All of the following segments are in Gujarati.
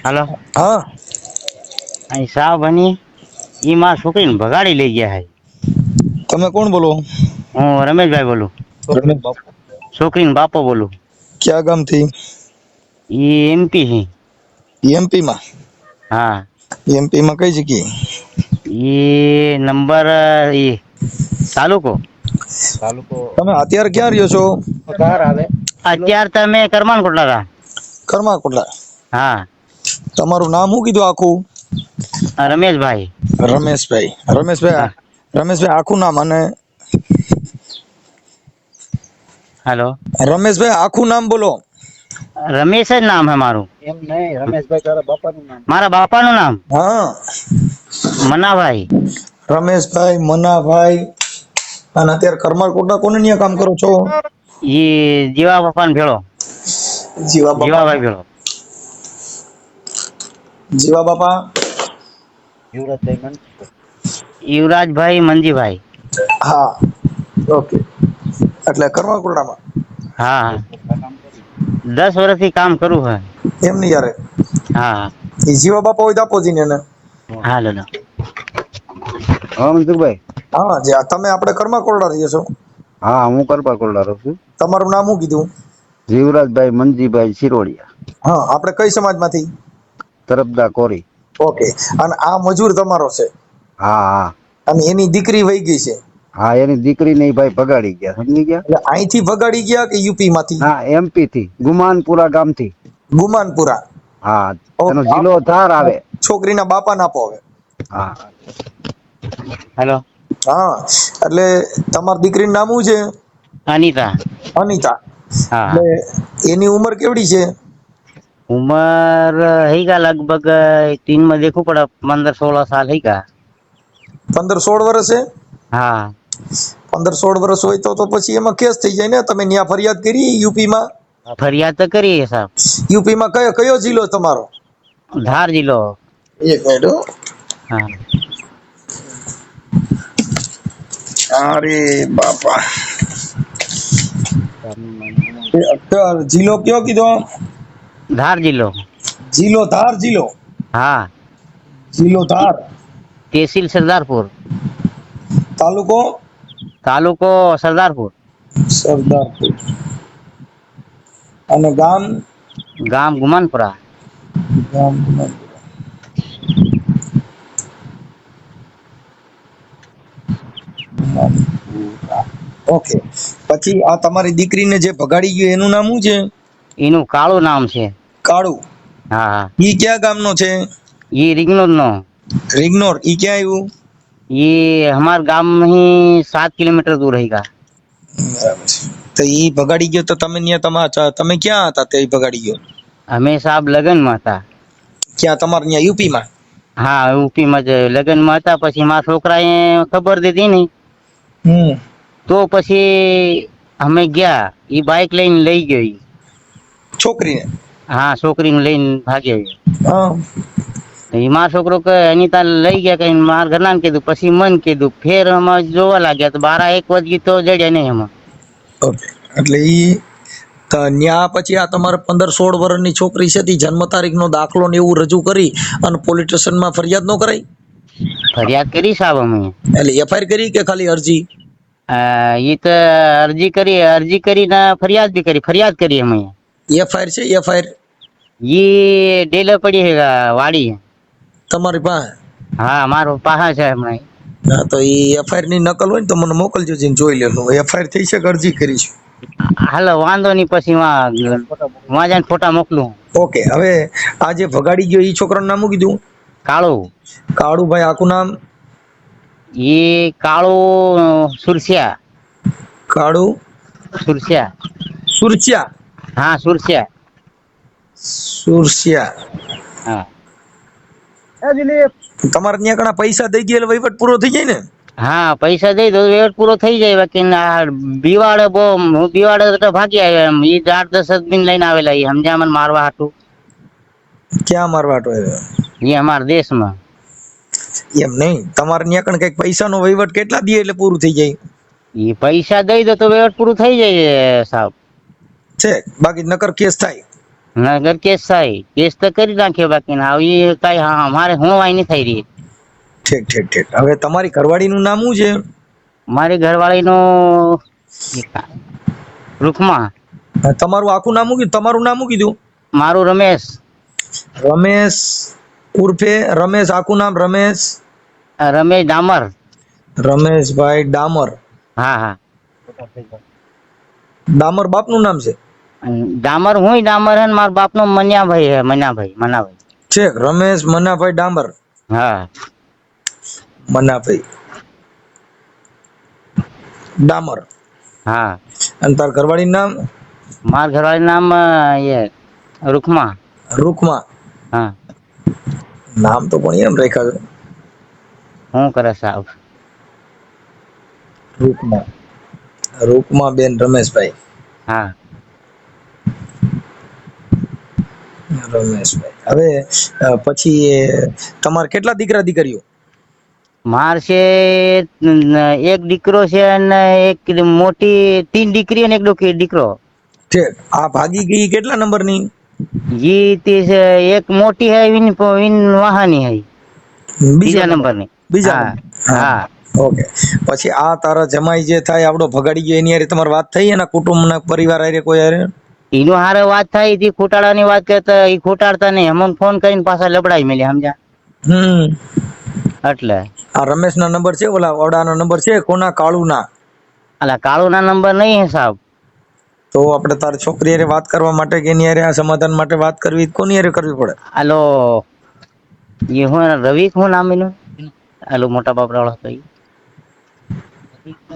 હાલો હા અહીં સાહેબ બની ઈ માર છોકરીને ભગાડી લઈ ગયા હે. તમે કોણ બોલો? હું રમેશભાઈ બોલું, છોકરીને બાપો બોલું. ક્યાં ગામ થી? ઈ એમપી હે. એમપી માં? હા એમપી માં કઈ જગ્યાએ? ઈ નંબર ઈ તાલુકો તમે અત્યારે ક્યાં રહ્યો છો? અત્યાર તમે કરમાનકોટલા હતા. કરમાકોટલા? હા તમારું નામ શું કીધું આખું? રમેશભાઈ. રમેશભાઈ. રમેશભાઈ, હા રમેશભાઈ આખું નામ અને હાલો રમેશભાઈ આખું નામ બોલો. રમેશ જ નામ હે મારું. એમ નહીં, રમેશભાઈ તારા બાપાનું નામ? મારા બાપાનું નામ હા મનાભાઈ. રમેશભાઈ મનાભાઈ. અને અત્યારે કરમાકોટલા કોને ન્યા કામ કરો છો? ઈ જીવા બાપાને ભેળો, જીવા બાપા. જીવાભાઈ ભેળો. જીવા બાપા યુવરાજભાઈ મંજીભાઈ. હા ઓકે. એટલે કરમાકોટલામાં? હા 10 વર્ષથી કામ કરું હે. એમ નહીં યાર, હા એ જીવા બાપા હોય તો આપો જઈને એને. હા દાદા. હા મનસુખભાઈ. હા જે તમે આપણે કરમાકોટલા રહીએ છો? હા હું કરમાકોટલા રહું છું. તમારું નામ શું કીધું? જીવરાજભાઈ મંજીભાઈ શિરોડિયા. હા આપણે કઈ સમાજમાંથી? તરફદા કોરી. ઓકે. અને આ મજૂર તમારો છે? હા હા અને એની દીકરી વહી ગઈ છે? હા એની દીકરી ને ભાઈ ભગાડી ગયા, સમજી ગયા? એટલે અહીંથી ભગાડી ગયા કે યુપી માંથી? ના એમપી થી, ગુમાનપુરા ગામ થી. ગુમાનપુરા. હા એનો ઓકે. જિલ્લો ધાર આવે. છોકરીના બાપા ના આપો હવે. હા હેલો. હા એટલે તમારી દીકરીનું નામ શું છે? અનિતા. અનિતા. હા એટલે એની ઉંમર કેવડી છે? ઉમર હેગા લગભગ 3 માં देखो पड़ा 15-16 साल હેગા. 15-16 વર્ષ છે? હા 15-16 વર્ષ હોય તો પછી એમાં કેસ થઈ જાય ને. તમે ન્યા ફરિયાદ કરી યુપી માં? ફરિયાદ તો કરીએ સાહેબ. યુપી માં કયો કયો જિલ્લો તમારો? ધાર જિલ્લો. એક મિનિટ હો. હા અરે બાપા. જિલ્લો કયો કીધો? ધાર જિલ્લો. જિલ્લો ધાર જિલ્લો? હા જિલ્લો ધાર. તહેસીલ સરદારપુર. તાલુકો? તાલુકો સરદારપુર. સરદારપુર. અને ગામ? ગામ ગુમાનપુરા. ગામ ઓકે. પછી આ તમારી દીકરીને જે ભગાડી ગયો એનું નામ શું છે? એનું કાળું નામ છે. કાળુ. હા હા ઈ ક્યાં ગામનો છે? ઈ રીંગણોદ નો. रिंगनोर ई क्या है वो? ये हमारे गांव में ही 7 किलोमीटर दूर रहेगा. તો ઈ ભગાડી ગયો તો તમે ત્યાં તમે ક્યાં હતા તે ભગાડી ગયો? અમે સાહેબ લગ્નમાં હતા. ક્યાં તમારે ત્યાં યુપી માં? હા યુપીમાં જ લગ્નમાં હતા. પછી મારા છોકરાએ ખબર દીધી ને હમ. તો પછી અમે ગયા. ઈ બાઈક લઈને લઈ ગયો ઈ. છોકરીને? હા છોકરીને લઈને ભાગ્યો. હા. મારો છોકરો કે અનિતા લઈ ગયા કઈ મારા ઘરના ને કીધું. પછી મન કીધું. ફેર અમે જોવા લાગ્યા તો 12-1 વાગ્યે તો જડ્યા નહીં એમાં. ઓકે. એટલે ઈ ન્યા પછી આ તમારે 15-16 વર્ષની છોકરી છે તે જન્મ તારીખનો દાખલો ને એવું રજૂ કરી અને પોલીસ સ્ટેશનમાં ફરિયાદ ન કરાઈ? ફરિયાદ કરી સાહેબ અમે. એટલે એફઆઈઆર કરી કે ખાલી અરજી? ઈ તો અરજી કરીને ફરિયાદ બી કરી. ફરિયાદ કરી અમે. એફઆઈઆર છે? એફઆઈઆર ઈ ડેલે પડી હે વાડી. તમારી પાસે? હા મારો પાહા છે હમણાં. હા તો ઈ એફઆઈઆર ની નકલ હોય ને તો મને મોકલજો, જઈને જોઈ લેજો. એફઆઈઆર થઈ છે કે અરજી કરીશું? હાલો વાંધો નહીં. પછી વાં જઈને ફોટા મોકલું. ઓકે. હવે આ જે ભગાડી ગયો ઈ છોકરાનું નામ શું કીધું? કાળું. કાળુભાઈ આખું નામ? ઈ કાળું સુરસિયા. કાળુ સુરસિયા. સુરચિયા? હા સુરસિયા. સુરસિયા. હા તમારે ત્યાં ઘણા પૈસા દઈ દે એટલે વહીવટ પૂરો થઈ જાય ને? હા પૈસા દઈ દો વેટ પૂરો થઈ જાય. બાકી બિવાડે બહુ બિવાડે તો ભાગી આવ્યા. એમ ઈ 8-10 દિન લઈને આવેલા. ઈ સમજ્યા મને મારવા હાટું. ક્યાં મારવા હાટું આવ્યા? ઈ અમારા દેશમાં. એમ નહીં, તમારે ત્યાં કણ કઈક પૈસાનો વહીવટ કેટલા દે એટલે પૂરું થઈ જાય? ઈ પૈસા દઈ દો તો વેટ પૂરું થઈ જાય સાહેબ. છે બાકી નકર કેસ થાય? નગર કેસ થાય, કેસ તો કરી નાખ્યો, બાકી ના આવી કઈ અમારે હું વાય નહીં થઈ રહી. ઠીક ઠીક ઠીક. હવે તમારી ઘરવાળીનું નામ શું છે? મારી ઘરવાળી નું રૂખમાં. તમારું આખું નામ શું કીધું? તમારું નામ શું કીધું? મારું રમેશ. રમેશ ઉર્ફે રમેશ. આખું નામ રમેશ? રમેશ ડામર. રમેશભાઈ ડામર. હા હા. ડામર બાપનું નામ છે? ડામર હું ડામર હે, મારા બાપ નો મન્યાભાઈ હે, મનાભાઈ. છે રમેશ મનાભાઈ ડામર. હા, મનાભાઈ ડામર. હા. અને તાર ઘરવાળીનું નામ? મારા ઘરવાળી નામ રૂખમાં. રૂકમા. હા. નામ તો પણ એમ રાખ્યા છે. શું કરે સાહેબ? રૂકમા. રૂકમા બેન રમેશભાઈ. હા. રમેશભાઈ. હવે પછી તમારે કેટલા દીકરા દીકરીઓ? માર છે એક દીકરો છે અને એક મોટી 3 દીકરી અને એક દીકરો. છે. આ ભાગી ગઈ કેટલા નંબરની? જી તે છે, એક મોટી હે વિન વાહાની હે, બીજા નંબરની. બીજા હા નંબર. હા. ઓકે. પછી આ તારા જમાઈ જે થાય આવડો ભગાડી ગયો, એની હારે તમારી વાત થઈ? એના કુટુંબના પરિવાર હારે કોઈ હારે? એનું હારે વાત થાય હતી, ખોટાડાની વાત કરતા, એ ખોટાડતા નહીં, અમને ફોન કરીને પાછા લબડાઈ મેલી, સમજ્યા? એટલે આ રમેશના નંબર છે? ઓલા ઓડાનો નંબર છે? કોના? કાળુના? અલા કાળુના નંબર નહીં હે સાહેબ. તો આપણે તાર છોકરી હારે વાત કરવા માટે કે એની હારે આ સમાધાન માટે વાત કરવી, કોની હારે કરવી પડે? હાલો, એ હું રવિ, શું નામ એનું? હાલો, મોટા બાપડા વાળો હતો ઈ.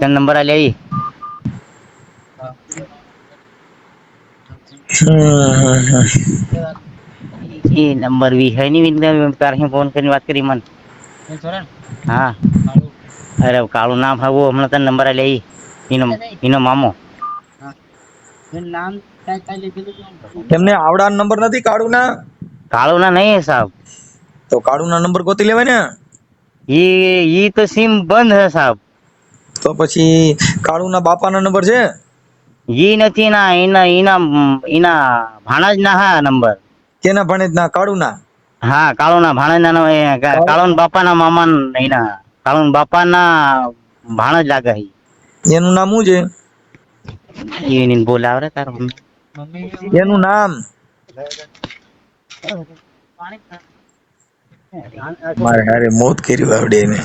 નંબર આ લે. એ નંબર વી હે નહીં, તારે ફોન કરીને વાત કરી મને. હા, અરે કાળું નામ હા, હમણાં તને નંબર આ લે. એનો મામો. એમને આવડા નંબર નથી કાળુના? કાળુના નહીં સાહેબ. તો કાળુના નંબર ગોતી લેવાય ને. ઈ તો સિમ બંધ હે સાહેબ. તો પછી કાળુના બાપાના નંબર છે? ઈ નથી ના, એના ભાણજ ના હા નંબર. કેના ભણેજના? કાળુના? હા, કાળુના ભાણજ ના, કાળુના બાપાના મામા એના, કાળુના બાપાના ભાણજ લાગે. એનું નામ શું છે? એને બોલાવરે તાર એનું નામ? મારે હારે મોત કર્યું આવડે એને.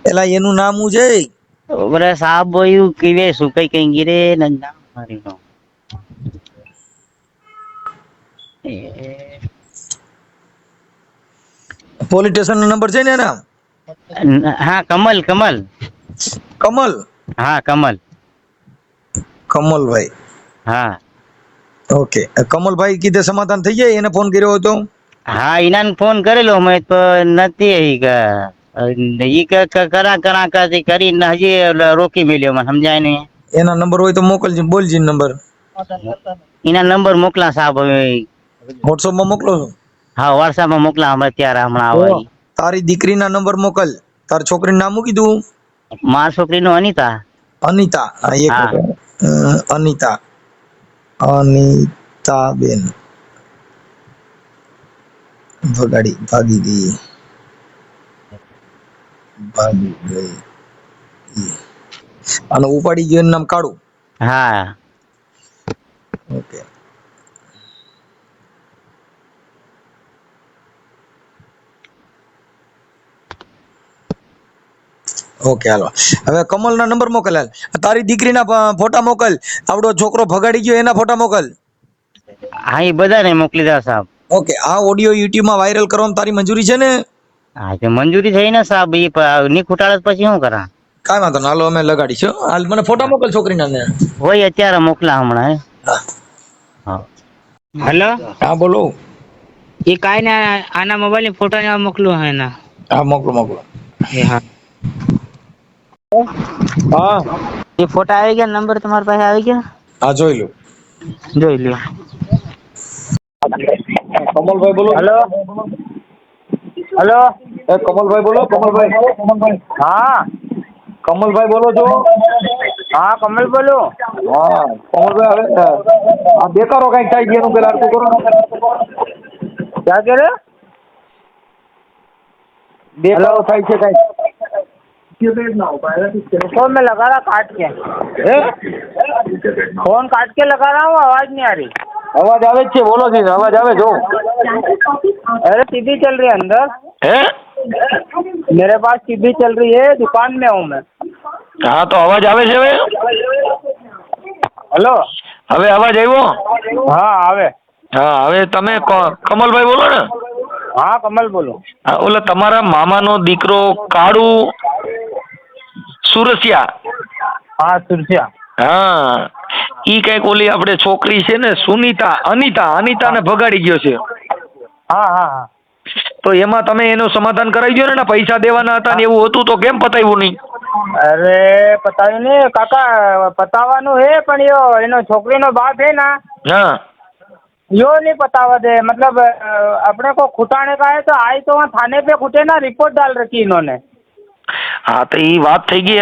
એલા એનું નામ શું છે? બરે સાહેબ એવું કીવે શું કઈ ગીરે નંદા મારી નો. પોલીસ સ્ટેશન નો નંબર છે ને એના? હા, કમલ. કમલ? હા, કમલ. કમલભાઈ. હા. ઓકે. કમલભાઈ કીધે સમાધાન થઈ જાય? એને ફોન કર્યો હતો? હા, ઈનાને ફોન કરેલો મેં, તો નથી ઈ કરા કરીને હજી રોકી મેલ્યો, મને સમજાય નહીં. એના નંબર હોય તો મોકલજે, બોલજે નંબર. એના નંબર મોકલા સાહેબ હવે. વોટ્સઅપમાં મોકલો છો? હા, વોટ્સઅપમાં મોકલા હમણાં તો આવે. તારી દીકરીના નંબર મોકલ. તાર છોકરીનું નામ શું કીધું? મારા છોકરીનું અનિતા. અનિતા. એક હા. મિનિટ. અનિતાબેન ભાગી ગઈ. અને ઉપાડી ગયો એનું નામ કાળુ? હા. ઓકે. ઓકે, હાલો. હવે કમલના નંબર મોકલ. તારી દીકરીના ફોટા મોકલ. આવડો છોકરો ભગાડી ગયો એના ફોટા મોકલ. હા, એ બધાને મોકલી દે સાહેબ. ઓકે. આ ઓડિયો યુટ્યુબમાં વાયરલ કરવામાં તારી મંજૂરી છે ને? હા, તો મંજૂરી થઈ ને સાહેબ. ની ખોટાડે પછી શું કરા? કાંઈ વાંધો ના. હાલો, અમે લગાડીશું. હાલ મને ફોટા મોકલ છોકરીના ને. હોય અત્યારે મોકલા હમણાં. હા. હેલો. હા, બોલો. એ કાઈ ને આના મોબાઈલ ની ફોટો ને મોકલું હે ના. હા, મોકલો. એ હા. હા. એ ફોટા આવી ગયા, નંબર તમારી પાસે આવી ગયા? હા, જોઈ લો. જોઈ લ્યો. કમલભાઈ બોલો. હેલો. કમલભાઈ બોલો. કમલભાઈ. હા. કમલભાઈ બોલો છો? हाँ कमल बोलो। હા કમલભાઈ હવે આ બેકારો કઈક થાય છે એનું પેલા અડધું કરો ને. क्या कह रहे हो? બેકારો થાય છે કઈક. फोन में लगा रहा काट के। હે फोन काट के लगा रहा हूँ, आवाज नहीं आ रही। અવાજ આવે જ છે, બોલો જી અવાજ આવે જો. अरे टीवी चल रही है अंदर, હે मेरे पास टीवी चल रही है, दुकान में हूँ मैं। હા તો અવાજ આવે છે હવે. हेलो। હવે અવાજ આવ્યો. हाँ आवे। હા હવે તમે કમલભાઈ બોલો ને. हाँ कमल बोलो। હા, ઓલા તમારા મામાનો દીકરો કાળુ સુરસિયા. हाँ सुरसिया। હા ઈ કઈક ઓલી આપણે છોકરી છે ને સુનીતા અનિતાને ભગાડી ગયો છે. हाँ हाँ हाँ। તો એમાં તમે એનું સમાધાન કરાવી દો ને, પૈસા દેવાના હતા ને એવું હતું તો કેમ પતાવ્યું નહીં? અરે પતાવ્યું ને કાકા, પતાવવાનું હે પણ એનો છોકરીનો બાપ હે ના, હા यो नहीं पतावा दे। मतलब अपने को खुटाने का है तो आई तो वहाँ थाने पे खुटे ना, रिपोर्ट डाल रखी इन्होंने। હા તો ઈ વાત થઈ ગઈ.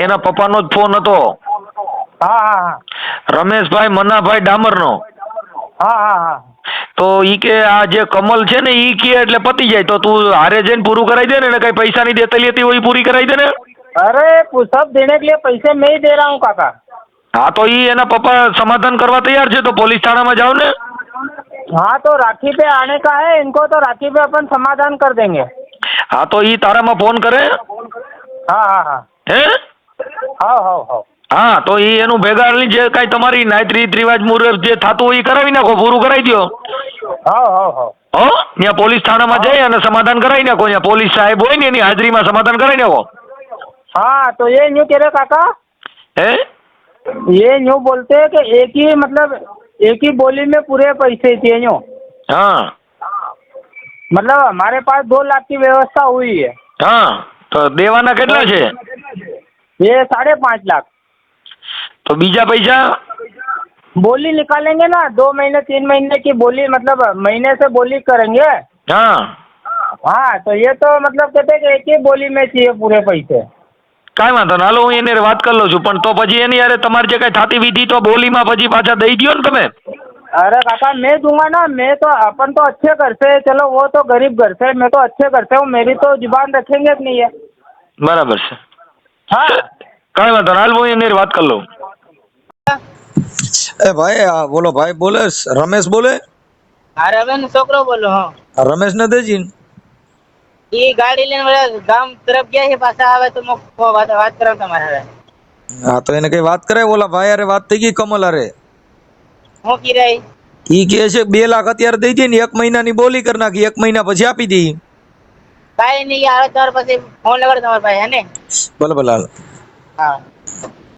એના પપ્પાનો જ ફોન હતો, हाँ हाँ हाँ રમેશભાઈ મનાભાઈ ડામરનો. हाँ हाँ हाँ। તો ઈ કે આ જે કમલ છે ને ઈ કે એટલે પતી જાય, તો તું હારે જઈને પૂરું કરાવી દે ને, કઈ પૈસા ની દેતી લેતી હોય ઈ પૂરી કરાવી દે ને. अरे सब देने के लिए पैसे मैं ही दे रहा हूँ काका। હા તો ઈ એના પપ્પા સમાધાન કરવા તૈયાર છે, તો પોલીસ થાણામાં જાઓ ને. हाँ तो राखी पे आने का है इनको, तो राखी पे अपन समाधान कर देंगे। હા તો ઈ તારામાં ફોન કરે. हाँ हाँ हाँ હે हाँ हाँ हाँ। હા તો ઈ એનું ભેગા જે કાંઈ તમારી નાયત રીત રિવાજ મુજબ જે થતું હોય ઈ કરાવી નાખો, પૂરું કરાવી દો. हाँ हाँ हाँ। હો ત્યાં પોલીસ થાણામાં જઈ અને સમાધાન કરાવી નાખો. ત્યાં પોલીસ સાહેબ હોય ને એની હાજરીમાં સમાધાન કરાવી નાખો. हाँ तो ये न्यू कह रहे काका, હે ये न्यू बोलते हैं कि एक ही बोली में पूरे पैसे चाहिए न्यू। હા मतलब हमारे पास 2 लाख की व्यवस्था हुई है, હા તો દેવાના કેટલા છે? ये 5.5 लाख। તો બીજા પૈસા बोली निकालेंगे ना, 2 महीने 3 महीने की बोली, मतलब महीने से बोली करेंगे। હા हाँ तो ये तो मतलब कहते हैं कि एक ही बोली में चाहिए पूरे पैसे। કાંઈ વાંધો ના, હાલો હું એને વાત કરી લઉં છું. પણ તો પછી એની યારે તમારે જે કાંઈ થતી વિધિ તો બોલીમાં પછી પાછા દઈ દ્યો ને તમે. अरे काका मैं दूंगा ना, मैं तो अपन तो अच्छे घर से, चलो वो तो गरीब घर से, मैं तो अच्छे घर से हूँ, मेरी तो जुबान रखेंगे कि नहीं है। બરાબર છે. हाँ કાંઈ વાંધો ના, હાલ હું એની વાત કરી લઉં. એ ભાઈ આ બોલો, ભાઈ બોલે, રમેશ બોલે. અરે હવે છોકરો બોલો. હા રમેશ ને દેજી. એ ગાડી લઈને ઓલા ગામ તરફ ગયા છે, પાછા આવે તો વાત કરો તમારે. હવે હા તો એને કઈ વાત કરે, ઓલા ભાઈ અરે વાત થઈ ગઈ કમલ અરે. હું કિરાય ઈ કહે છે 2 લાખ અત્યારે દઈ દે ને, 1 મહિનાની બોલી કરી નાખી, 1 મહિના પછી આપી દઈ. કાંઈ નહીં આવે તમારે પાસે ફોન લગાડો તમારા પાસે, હે ને? ભલે ભલે હાલ. હા